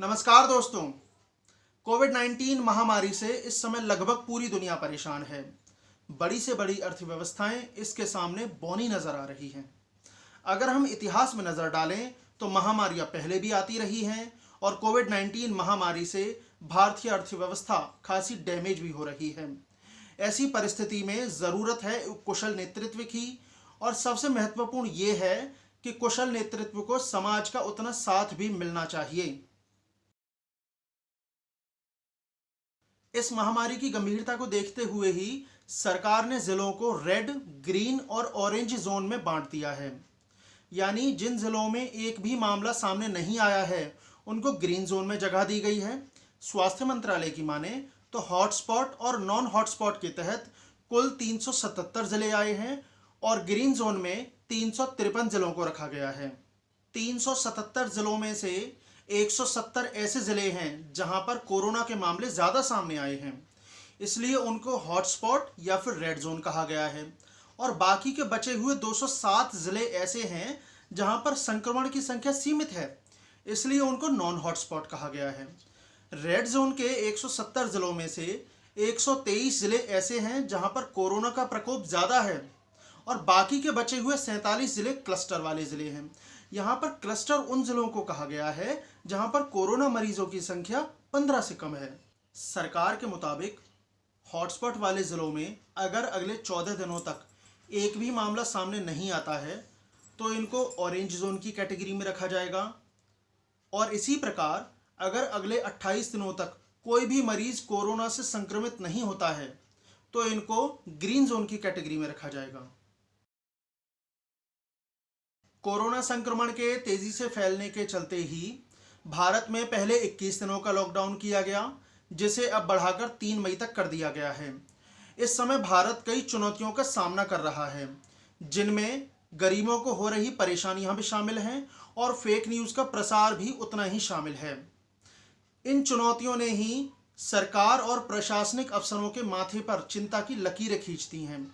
नमस्कार दोस्तों। कोविड-19 महामारी से इस समय लगभग पूरी दुनिया परेशान है। बड़ी से बड़ी अर्थव्यवस्थाएं इसके सामने बौनी नजर आ रही हैं। अगर हम इतिहास में नजर डालें तो महामारियां पहले भी आती रही हैं और कोविड-19 महामारी से भारतीय अर्थव्यवस्था खासी डैमेज भी हो रही है। ऐसी परिस्थिति में ज़रूरत है कुशल नेतृत्व की, और सबसे महत्वपूर्ण ये है कि कुशल नेतृत्व को समाज का उतना साथ भी मिलना चाहिए। इस महामारी की गंभीरता को देखते हुए ही सरकार ने जिलों को रेड, ग्रीन और ऑरेंज जोन में बांट दिया है। यानी जिन जिलों में एक भी मामला सामने नहीं आया है उनको ग्रीन जोन में जगह दी गई है। स्वास्थ्य मंत्रालय की माने तो हॉटस्पॉट और नॉन हॉटस्पॉट के तहत कुल 377 जिले आए हैं और ग्रीन जोन में 353 जिलों को रखा गया है। 377 जिलों में से 170 ऐसे जिले हैं जहां पर कोरोना के मामले ज़्यादा सामने आए हैं, इसलिए उनको हॉटस्पॉट या फिर रेड जोन कहा गया है। और बाकी के बचे हुए 207 जिले ऐसे हैं जहां पर संक्रमण की संख्या सीमित है, इसलिए उनको नॉन हॉटस्पॉट कहा गया है। रेड जोन के 170 जिलों में से 123 जिले ऐसे हैं जहां पर कोरोना का प्रकोप ज़्यादा है और बाकी के बचे हुए 47 जिले क्लस्टर वाले जिले हैं। यहाँ पर क्लस्टर उन जिलों को कहा गया है जहाँ पर कोरोना मरीजों की संख्या 15 से कम है। सरकार के मुताबिक हॉटस्पॉट वाले जिलों में अगर अगले 14 दिनों तक एक भी मामला सामने नहीं आता है तो इनको ऑरेंज जोन की कैटेगरी में रखा जाएगा, और इसी प्रकार अगर अगले 28 दिनों तक कोई भी मरीज कोरोना से संक्रमित नहीं होता है तो इनको ग्रीन जोन की कैटेगरी में रखा जाएगा। कोरोना संक्रमण के तेजी से फैलने के चलते ही भारत में पहले 21 दिनों का लॉकडाउन किया गया, जिसे अब बढ़ाकर 3 मई तक कर दिया गया है। इस समय भारत कई चुनौतियों का सामना कर रहा है, जिनमें गरीबों को हो रही परेशानियां भी शामिल हैं और फेक न्यूज़ का प्रसार भी उतना ही शामिल है। इन चुनौतियों ने ही सरकार और प्रशासनिक अफसरों के माथे पर चिंता की लकीरें खींचती हैं।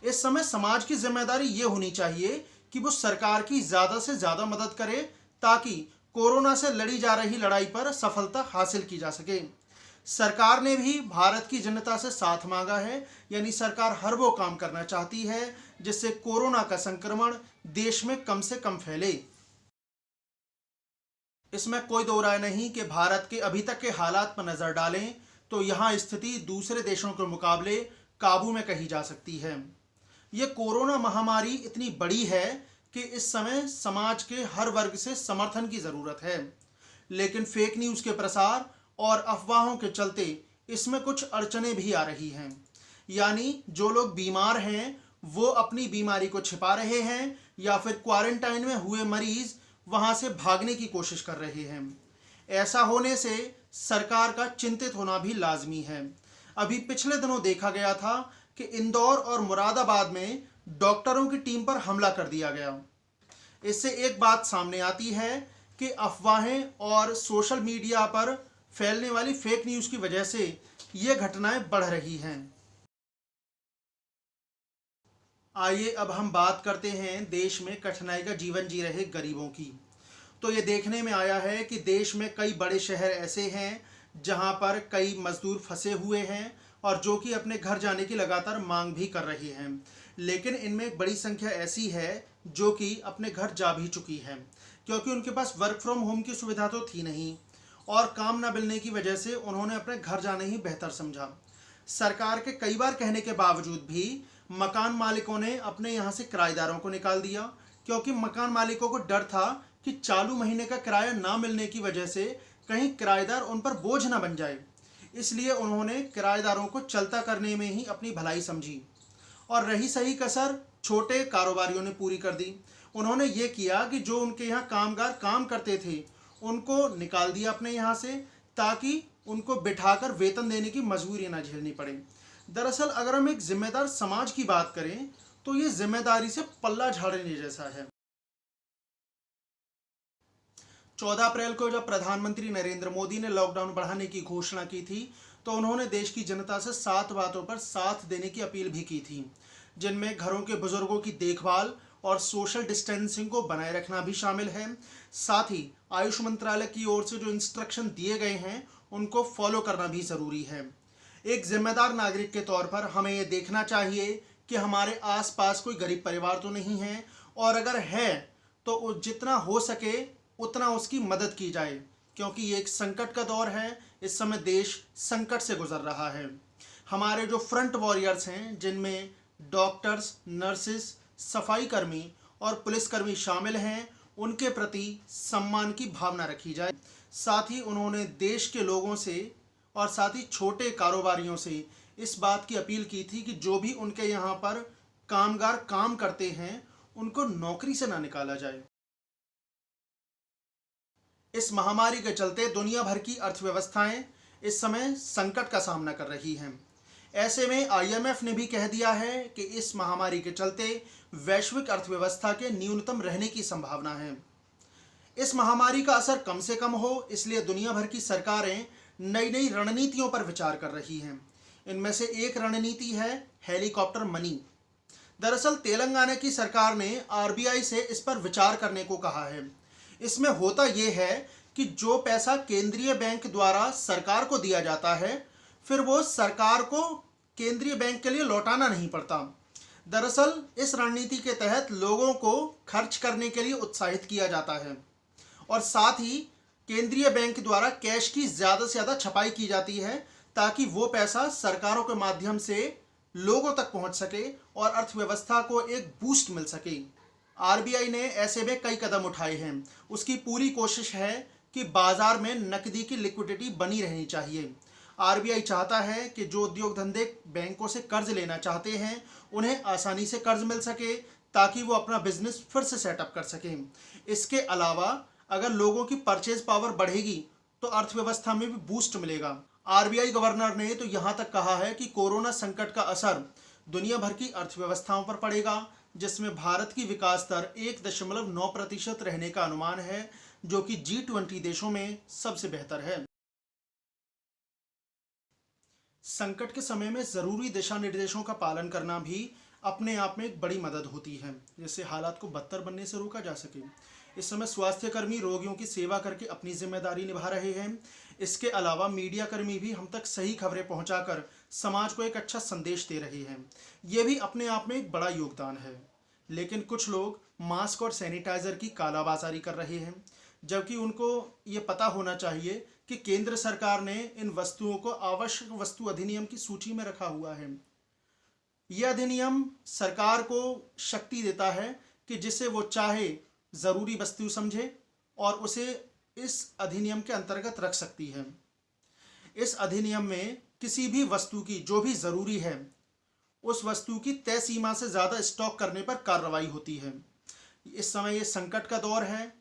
इस समय समाज की जिम्मेदारी ये होनी चाहिए कि वो सरकार की ज़्यादा से ज़्यादा मदद करे ताकि कोरोना से लड़ी जा रही लड़ाई पर सफलता हासिल की जा सके। सरकार ने भी भारत की जनता से साथ मांगा है, यानी सरकार हर वो काम करना चाहती है जिससे कोरोना का संक्रमण देश में कम से कम फैले। इसमें कोई दो राय नहीं कि भारत के अभी तक के हालात पर नज़र डालें तो यहाँ स्थिति दूसरे देशों के मुकाबले काबू में कही जा सकती है। ये कोरोना महामारी इतनी बड़ी है कि इस समय समाज के हर वर्ग से समर्थन की ज़रूरत है, लेकिन फेक न्यूज़ के प्रसार और अफवाहों के चलते इसमें कुछ अड़चनें भी आ रही हैं। यानी जो लोग बीमार हैं वो अपनी बीमारी को छिपा रहे हैं या फिर क्वारंटाइन में हुए मरीज वहाँ से भागने की कोशिश कर रहे हैं। ऐसा होने से सरकार का चिंतित होना भी लाजमी है। अभी पिछले दिनों देखा गया था कि इंदौर और मुरादाबाद में डॉक्टरों की टीम पर हमला कर दिया गया। इससे एक बात सामने आती है कि अफवाहें और सोशल मीडिया पर फैलने वाली फेक न्यूज़ की वजह से ये घटनाएं बढ़ रही हैं। आइए अब हम बात करते हैं देश में कठिनाई का जीवन जी रहे गरीबों की। तो ये देखने में आया है कि देश में कई बड़े शहर ऐसे हैं जहां पर कई मजदूर फंसे हुए हैं और जो कि अपने घर जाने की लगातार मांग भी कर रहे हैं, लेकिन इनमें एक बड़ी संख्या ऐसी है जो कि अपने घर जा भी चुकी है, क्योंकि उनके पास वर्क फ्रॉम होम की सुविधा तो थी नहीं और काम न मिलने की वजह से उन्होंने अपने घर जाना ही बेहतर समझा। सरकार के कई बार कहने के बावजूद भी मकान मालिकों ने अपने यहाँ से किराएदारों को निकाल दिया, क्योंकि मकान मालिकों को डर था कि चालू महीने का किराया ना मिलने की वजह से कहीं किराएदार उन पर बोझ ना बन जाए, इसलिए उन्होंने किराएदारों को चलता करने में ही अपनी भलाई समझी। और रही सही कसर छोटे कारोबारियों ने पूरी कर दी। उन्होंने ये किया कि जो उनके यहाँ कामगार काम करते थे उनको निकाल दिया अपने यहाँ से, ताकि उनको बिठाकर वेतन देने की मजबूरी ना झेलनी पड़े। दरअसल अगर हम एक जिम्मेदार समाज की बात करें तो ये जिम्मेदारी से पल्ला झाड़ने जैसा है। 14 अप्रैल को जब प्रधानमंत्री नरेंद्र मोदी ने लॉकडाउन बढ़ाने की घोषणा की थी तो उन्होंने देश की जनता से 7 बातों पर साथ देने की अपील भी की थी, जिनमें घरों के बुजुर्गों की देखभाल और सोशल डिस्टेंसिंग को बनाए रखना भी शामिल है। साथ ही आयुष मंत्रालय की ओर से जो इंस्ट्रक्शन दिए गए हैं उनको फॉलो करना भी ज़रूरी है। एक जिम्मेदार नागरिक के तौर पर हमें ये देखना चाहिए कि हमारे आसपास कोई गरीब परिवार तो नहीं है, और अगर है तो जितना हो सके उतना उसकी मदद की जाए, क्योंकि ये एक संकट का दौर है। इस समय देश संकट से गुजर रहा है। हमारे जो फ्रंट वॉरियर्स हैं, जिनमें डॉक्टर्स, नर्सेस, सफाई कर्मी और पुलिसकर्मी शामिल हैं, उनके प्रति सम्मान की भावना रखी जाए। साथ ही उन्होंने देश के लोगों से और साथ ही छोटे कारोबारियों से इस बात की अपील की थी कि जो भी उनके यहाँ पर कामगार काम करते हैं उनको नौकरी से ना निकाला जाए। इस महामारी के चलते दुनिया भर की अर्थव्यवस्थाएं इस समय संकट का सामना कर रही हैं। ऐसे में आईएमएफ ने भी कह दिया है कि इस महामारी के चलते वैश्विक अर्थव्यवस्था के न्यूनतम रहने की संभावना है। इस महामारी का असर कम से कम हो, इसलिए दुनिया भर की सरकारें नई नई रणनीतियों पर विचार कर रही हैं। इनमें से एक रणनीति है हेलीकॉप्टर मनी। दरअसल तेलंगाना की सरकार ने आरबीआई से इस पर विचार करने को कहा है। इसमें होता यह है कि जो पैसा केंद्रीय बैंक द्वारा सरकार को दिया जाता है, फिर वो सरकार को केंद्रीय बैंक के लिए लौटाना नहीं पड़ता। दरअसल इस रणनीति के तहत लोगों को खर्च करने के लिए उत्साहित किया जाता है, और साथ ही केंद्रीय बैंक द्वारा कैश की ज़्यादा से ज़्यादा छपाई की जाती है, ताकि वो पैसा सरकारों के माध्यम से लोगों तक पहुंच सके और अर्थव्यवस्था को एक बूस्ट मिल सके। आरबीआई ने ऐसे में कई कदम उठाए हैं। उसकी पूरी कोशिश है कि बाजार में नकदी की लिक्विडिटी बनी रहनी चाहिए। आरबीआई चाहता है कि जो उद्योग धंधे बैंकों से कर्ज लेना चाहते हैं उन्हें आसानी से कर्ज मिल सके, ताकि वो अपना बिजनेस फिर से सेटअप कर सकें। इसके अलावा अगर लोगों की परचेज पावर बढ़ेगी तो अर्थव्यवस्था में भी बूस्ट मिलेगा। आरबीआई गवर्नर ने तो यहाँ तक कहा है कि कोरोना संकट का असर दुनिया भर की अर्थव्यवस्थाओं पर पड़ेगा, जिसमें भारत की विकास दर 1.9% रहने का अनुमान है, जो कि G20 देशों में सबसे बेहतर है। संकट के समय में ज़रूरी दिशा निर्देशों का पालन करना भी अपने आप में एक बड़ी मदद होती है, जिससे हालात को बदतर बनने से रोका जा सके। इस समय स्वास्थ्यकर्मी रोगियों की सेवा करके अपनी जिम्मेदारी निभा रहे हैं। इसके अलावा मीडिया कर्मी भी हम तक सही खबरें पहुंचाकर समाज को एक अच्छा संदेश दे रहे हैं। ये भी अपने आप में एक बड़ा योगदान है। लेकिन कुछ लोग मास्क और सैनिटाइज़र की कालाबाजारी कर रहे हैं, जबकि उनको ये पता होना चाहिए कि केंद्र सरकार ने इन वस्तुओं को आवश्यक वस्तु अधिनियम की सूची में रखा हुआ है। यह अधिनियम सरकार को शक्ति देता है कि जिसे वो चाहे ज़रूरी वस्तु समझे और उसे इस अधिनियम के अंतर्गत रख सकती है। इस अधिनियम में किसी भी वस्तु की जो भी ज़रूरी है उस वस्तु की तय सीमा से ज़्यादा स्टॉक करने पर कार्रवाई होती है। इस समय ये संकट का दौर है,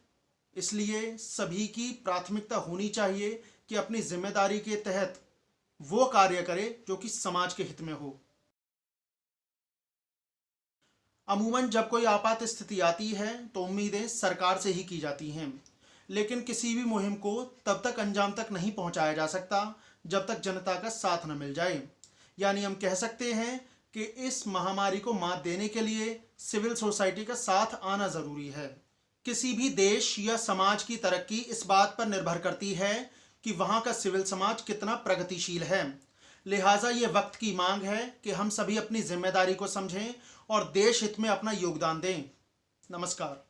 इसलिए सभी की प्राथमिकता होनी चाहिए कि अपनी जिम्मेदारी के तहत वो कार्य करे जो कि समाज के हित में हो। अमूमन जब कोई आपात स्थिति आती है तो उम्मीदें सरकार से ही की जाती हैं, लेकिन किसी भी मुहिम को तब तक अंजाम तक नहीं पहुंचाया जा सकता जब तक जनता का साथ न मिल जाए। यानी हम कह सकते हैं कि इस महामारी को मात देने के लिए सिविल सोसाइटी का साथ आना ज़रूरी है। किसी भी देश या समाज की तरक्की इस बात पर निर्भर करती है कि वहाँ का सिविल समाज कितना प्रगतिशील है। लिहाजा ये वक्त की मांग है कि हम सभी अपनी जिम्मेदारी को समझें और देश हित में अपना योगदान दें। नमस्कार।